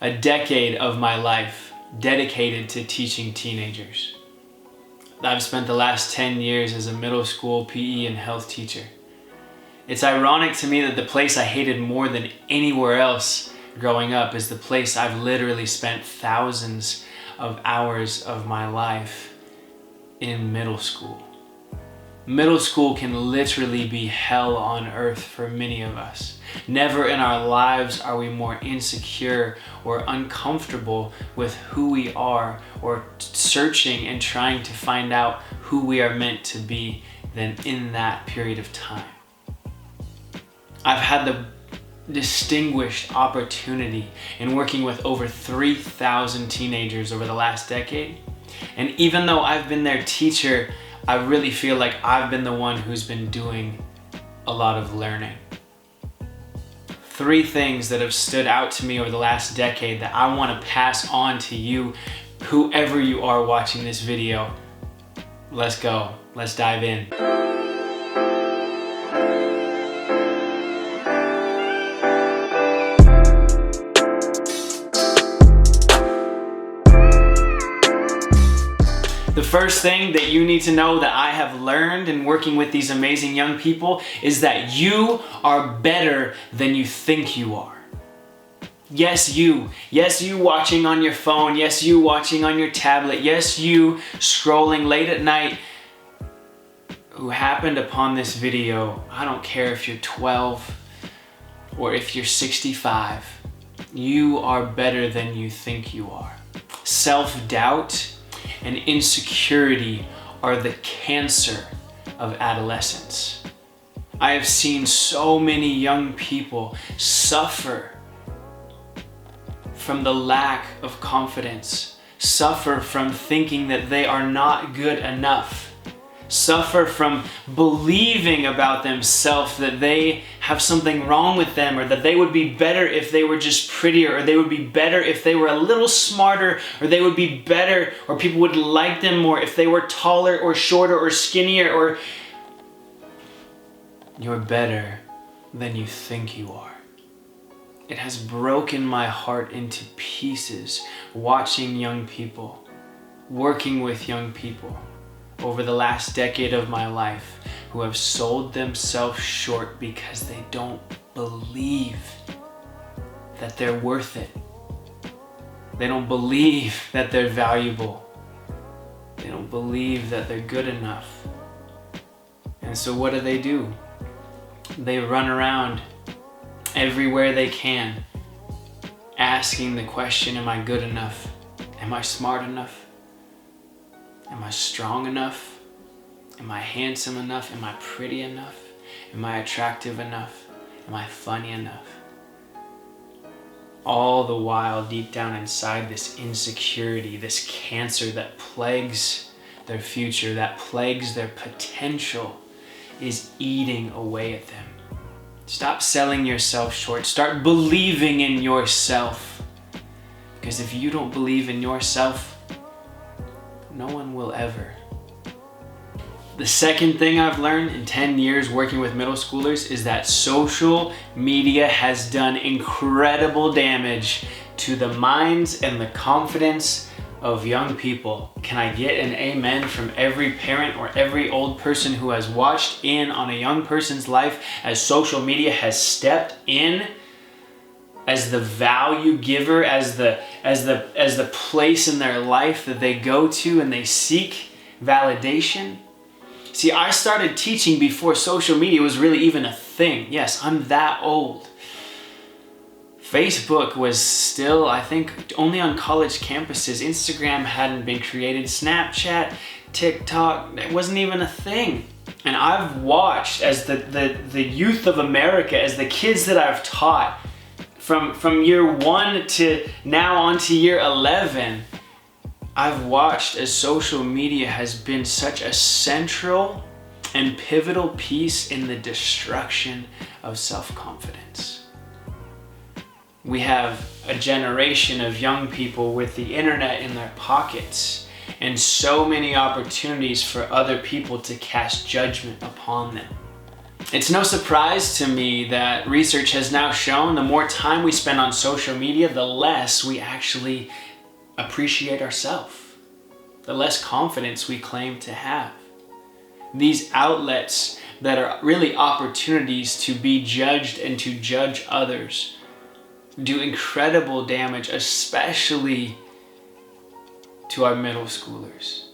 A decade of my life dedicated to teaching teenagers. I've spent the last 10 years as a middle school PE and health teacher. It's ironic to me that the place I hated more than anywhere else growing up is the place I've literally spent thousands of hours of my life in middle school. Middle school can literally be hell on earth for many of us. Never in our lives are we more insecure or uncomfortable with who we are or searching and trying to find out who we are meant to be than in that period of time. I've had the distinguished opportunity in working with over 3,000 teenagers over the last decade. And even though I've been their teacher, I really feel like I've been the one who's been doing a lot of learning. 3 things that have stood out to me over the last decade that I want to pass on to you, whoever you are watching this video. Let's go. Let's dive in. The first thing that you need to know that I have learned in working with these amazing young people is that you are better than you think you are. Yes, you. Yes, you watching on your phone. Yes, you watching on your tablet. Yes, you scrolling late at night who happened upon this video. I don't care if you're 12 or if you're 65. You are better than you think you are. Self-doubt and insecurity are the cancer of adolescence. I have seen so many young people suffer from the lack of confidence, suffer from thinking that they are not good enough, suffer from believing about themselves that they have something wrong with them, or that they would be better if they were just prettier, or they would be better if they were a little smarter, or they would be better, or people would like them more if they were taller or shorter or skinnier, or you're better than you think you are. It has broken my heart into pieces watching young people, working with young people over the last decade of my life who have sold themselves short because they don't believe that they're worth it. They don't believe that they're valuable. They don't believe that they're good enough. And so what do? They run around everywhere they can, asking the question, am I good enough? Am I smart enough? Am I strong enough? Am I handsome enough? Am I pretty enough? Am I attractive enough? Am I funny enough? All the while, deep down inside, this insecurity, this cancer that plagues their future, that plagues their potential, is eating away at them. Stop selling yourself short. Start believing in yourself. Because if you don't believe in yourself, no one will ever. The second thing I've learned in 10 years working with middle schoolers is that social media has done incredible damage to the minds and the confidence of young people. Can I get an amen from every parent or every old person who has watched in on a young person's life as social media has stepped in as the value giver, as the place in their life that they go to and they seek validation? See, I started teaching before social media was really even a thing. Yes, I'm that old. Facebook was still, I think, only on college campuses. Instagram hadn't been created. Snapchat, TikTok, it wasn't even a thing. And I've watched as the youth of America, as the kids that I've taught, from year 1 to now on to year 11, I've watched as social media has been such a central and pivotal piece in the destruction of self-confidence. We have a generation of young people with the internet in their pockets and so many opportunities for other people to cast judgment upon them. It's no surprise to me that research has now shown the more time we spend on social media, the less we actually appreciate ourselves, the less confidence we claim to have. These outlets that are really opportunities to be judged and to judge others do incredible damage, especially to our middle schoolers.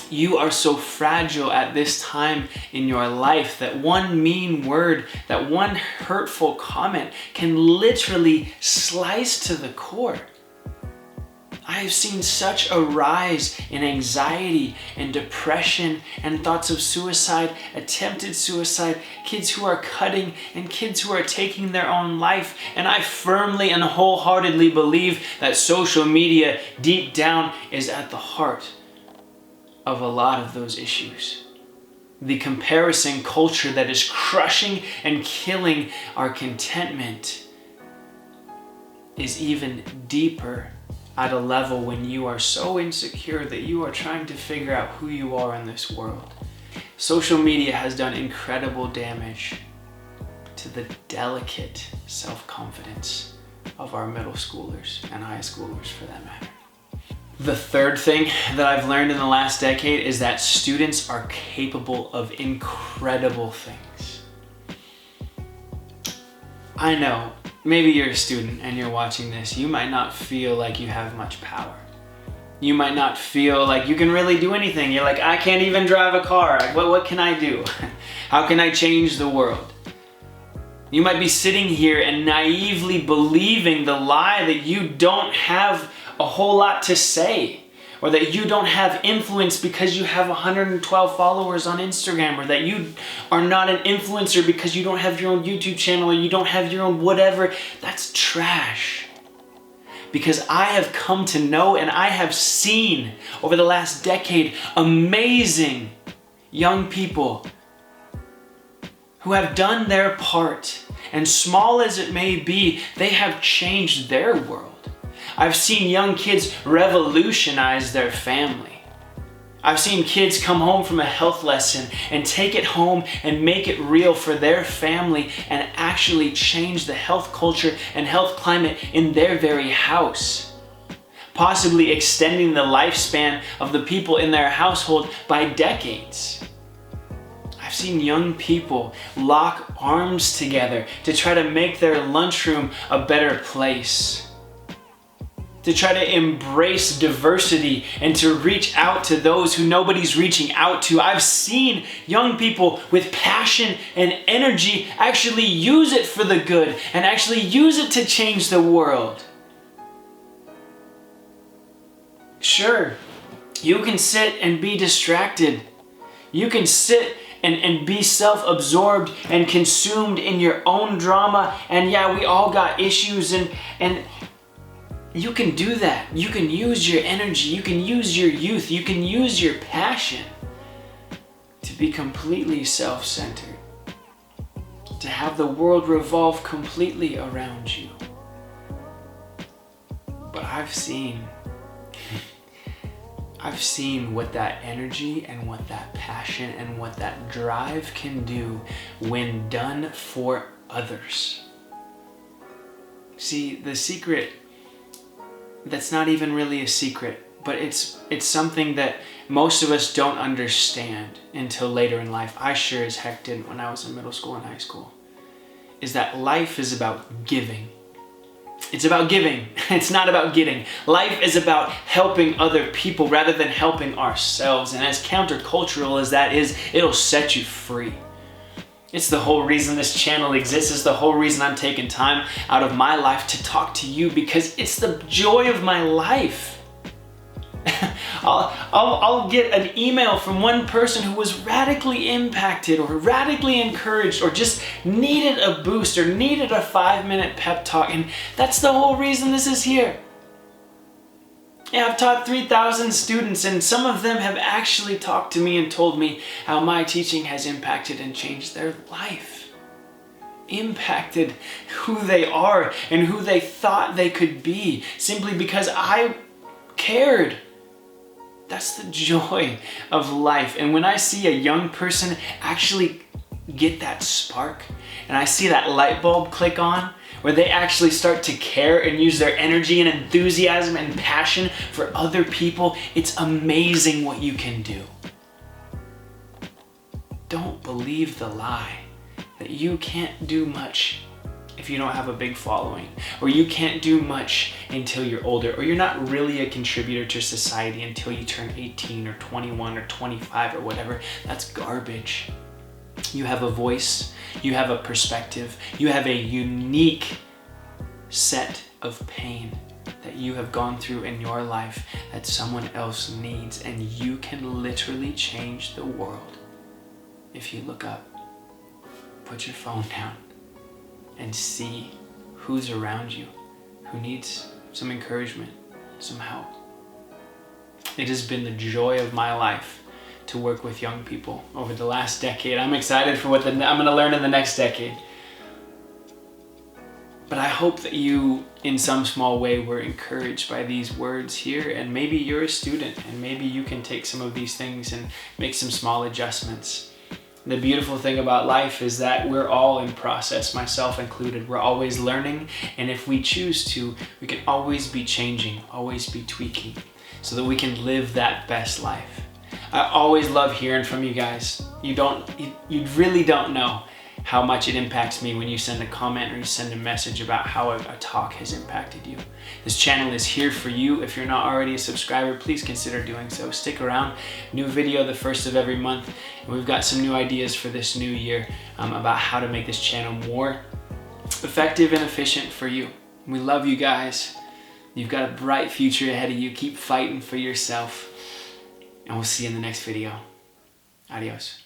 You are so fragile at this time in your life that one mean word, that one hurtful comment can literally slice to the core. I have seen such a rise in anxiety and depression and thoughts of suicide, attempted suicide, kids who are cutting and kids who are taking their own life. And I firmly and wholeheartedly believe that social media deep down is at the heart of a lot of those issues. The comparison culture that is crushing and killing our contentment is even deeper at a level when you are so insecure that you are trying to figure out who you are in this world. Social media has done incredible damage to the delicate self-confidence of our middle schoolers and high schoolers for that matter. The third thing that I've learned in the last decade is that students are capable of incredible things. I know, maybe you're a student and you're watching this, you might not feel like you have much power. You might not feel like you can really do anything. You're like, I can't even drive a car. Like, what can I do? How can I change the world? You might be sitting here and naively believing the lie that you don't have a whole lot to say, or that you don't have influence because you have 112 followers on Instagram, or that you are not an influencer because you don't have your own YouTube channel, or you don't have your own whatever. That's trash. Because I have come to know and I have seen over the last decade amazing young people who have done their part, and small as it may be, they have changed their world. I've seen young kids revolutionize their family. I've seen kids come home from a health lesson and take it home and make it real for their family and actually change the health culture and health climate in their very house, possibly extending the lifespan of the people in their household by decades. I've seen young people lock arms together to try to make their lunchroom a better place, to try to embrace diversity and to reach out to those who nobody's reaching out to. I've seen young people with passion and energy actually use it for the good and actually use it to change the world. Sure, you can sit and be distracted. You can sit and be self-absorbed and consumed in your own drama. And yeah, we all got issues and you can do that. You can use your energy, you can use your youth, you can use your passion to be completely self-centered, to have the world revolve completely around you. But I've seen what that energy and what that passion and what that drive can do when done for others. See, the secret, that's not even really a secret, but it's something that most of us don't understand until later in life. I sure as heck didn't when I was in middle school and high school. Is that life is about giving. It's about giving. It's not about getting. Life is about helping other people rather than helping ourselves. And as countercultural as that is, it'll set you free. It's the whole reason this channel exists. It's the whole reason I'm taking time out of my life to talk to you, because it's the joy of my life. I'll get an email from one person who was radically impacted or radically encouraged or just needed a boost or needed a 5-minute pep talk. And that's the whole reason this is here. Yeah, I've taught 3,000 students, and some of them have actually talked to me and told me how my teaching has impacted and changed their life. Impacted who they are and who they thought they could be simply because I cared. That's the joy of life. And when I see a young person actually get that spark and I see that light bulb click on, where they actually start to care and use their energy and enthusiasm and passion for other people, it's amazing what you can do. Don't believe the lie that you can't do much if you don't have a big following, or you can't do much until you're older, or you're not really a contributor to society until you turn 18 or 21 or 25 or whatever. That's garbage. You have a voice, you have a perspective, you have a unique set of pain that you have gone through in your life that someone else needs, and you can literally change the world if you look up, put your phone down, and see who's around you, who needs some encouragement, some help. It has been the joy of my life to work with young people over the last decade. I'm excited for what I'm gonna learn in the next decade. But I hope that you, in some small way, were encouraged by these words here, and maybe you're a student, and maybe you can take some of these things and make some small adjustments. The beautiful thing about life is that we're all in process, myself included. We're always learning, and if we choose to, we can always be changing, always be tweaking, so that we can live that best life. I always love hearing from you guys. You really don't know how much it impacts me when you send a comment or you send a message about how a talk has impacted you. This channel is here for you. If you're not already a subscriber, please consider doing so. Stick around. New video the first of every month. And we've got some new ideas for this new year about how to make this channel more effective and efficient for you. We love you guys. You've got a bright future ahead of you. Keep fighting for yourself. And we'll see you in the next video. Adios.